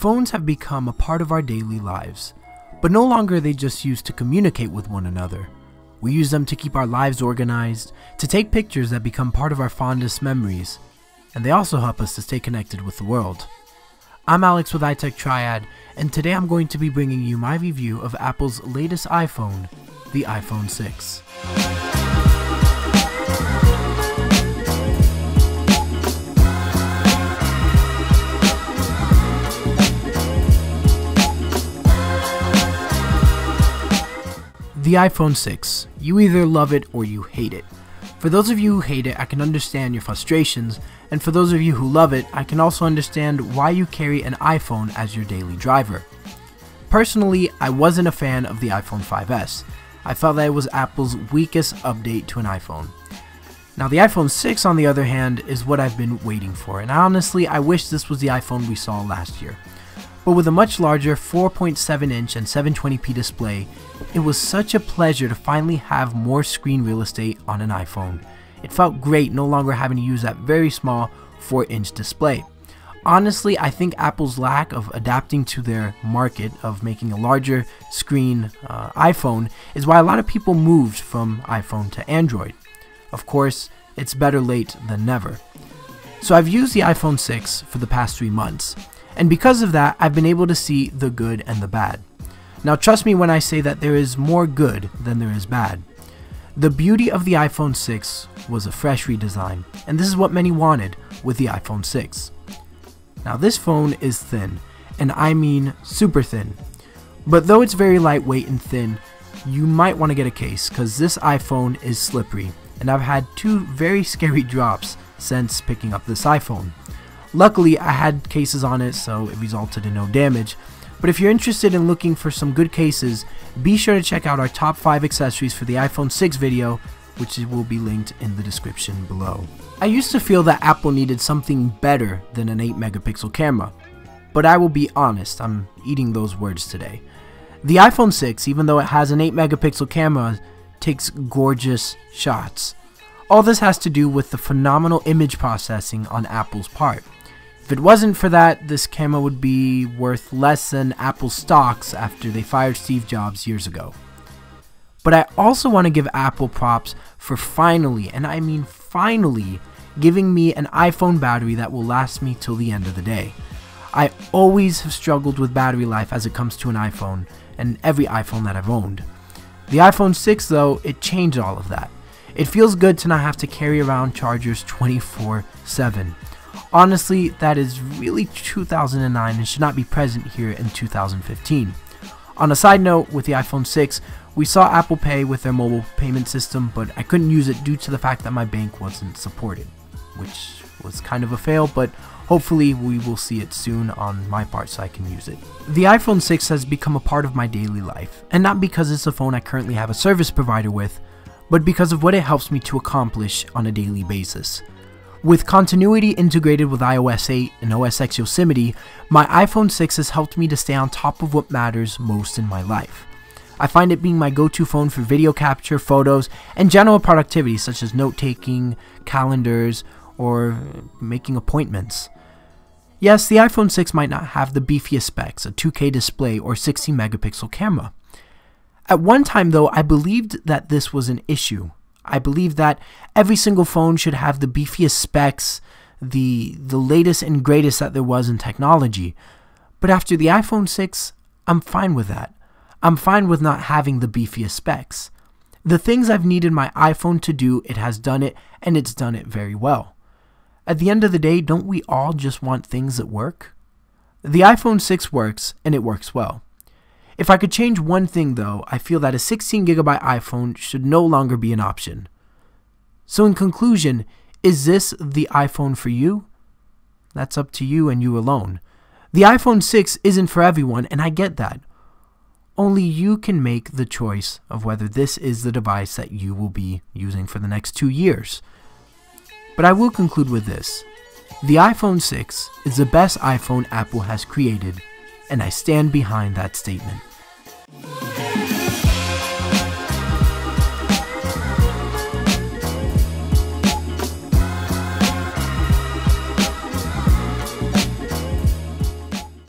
Phones have become a part of our daily lives, but no longer are they just used to communicate with one another. We use them to keep our lives organized, to take pictures that become part of our fondest memories, and they also help us to stay connected with the world. I'm Alex with itechtriad, and today I'm going to be bringing you my review of Apple's latest iPhone, the iPhone 6. The iPhone 6. You either love it or you hate it. For those of you who hate it, I can understand your frustrations, and for those of you who love it, I can also understand why you carry an iPhone as your daily driver. Personally, I wasn't a fan of the iPhone 5S. I felt that it was Apple's weakest update to an iPhone. Now the iPhone 6, on the other hand, is what I've been waiting for, and honestly, I wish this was the iPhone we saw last year. But with a much larger 4.7-inch and 720p display, it was such a pleasure to finally have more screen real estate on an iPhone. It felt great no longer having to use that very small 4-inch display. Honestly, I think Apple's lack of adapting to their market of making a larger screen iPhone is why a lot of people moved from iPhone to Android. Of course, it's better late than never. So I've used the iPhone 6 for the past 3 months. And because of that, I've been able to see the good and the bad. Now trust me when I say that there is more good than there is bad. The beauty of the iPhone 6 was a fresh redesign, and this is what many wanted with the iPhone 6. Now this phone is thin, and I mean super thin. But though it's very lightweight and thin, you might want to get a case, because this iPhone is slippery, and I've had 2 very scary drops since picking up this iPhone. Luckily, I had cases on it, so it resulted in no damage. But if you're interested in looking for some good cases, be sure to check out our top 5 accessories for the iPhone 6 video, which will be linked in the description below. I used to feel that Apple needed something better than an 8-megapixel camera, but I will be honest, I'm eating those words today. The iPhone 6, even though it has an 8-megapixel camera, takes gorgeous shots. All this has to do with the phenomenal image processing on Apple's part. If it wasn't for that, this camera would be worth less than Apple's stocks after they fired Steve Jobs years ago. But I also want to give Apple props for finally, and I mean finally, giving me an iPhone battery that will last me till the end of the day. I always have struggled with battery life as it comes to an iPhone, and every iPhone that I've owned. The iPhone 6 though, it changed all of that. It feels good to not have to carry around chargers 24/7. Honestly, that is really 2009 and should not be present here in 2015. On a side note, with the iPhone 6, we saw Apple Pay with their mobile payment system, but I couldn't use it due to the fact that my bank wasn't supported, which was kind of a fail, but hopefully we will see it soon on my part so I can use it. The iPhone 6 has become a part of my daily life, and not because it's a phone I currently have a service provider with, but because of what it helps me to accomplish on a daily basis. With continuity integrated with iOS 8 and OS X Yosemite, my iPhone 6 has helped me to stay on top of what matters most in my life. I find it being my go-to phone for video capture, photos, and general productivity such as note-taking, calendars, or making appointments. Yes, the iPhone 6 might not have the beefiest specs, a 2K display, or 16-megapixel camera. At one time though, I believed that this was an issue. I believed that every single phone should have the beefiest specs, the latest and greatest that there was in technology. But after the iPhone 6, I'm fine with that. I'm fine with not having the beefiest specs. The things I've needed my iPhone to do, it has done it, and it's done it very well. At the end of the day, don't we all just want things that work? The iPhone 6 works, and it works well. If I could change one thing though, I feel that a 16GB iPhone should no longer be an option. So in conclusion, is this the iPhone for you? That's up to you and you alone. The iPhone 6 isn't for everyone, and I get that. Only you can make the choice of whether this is the device that you will be using for the next 2 years. But I will conclude with this. The iPhone 6 is the best iPhone Apple has created, and I stand behind that statement.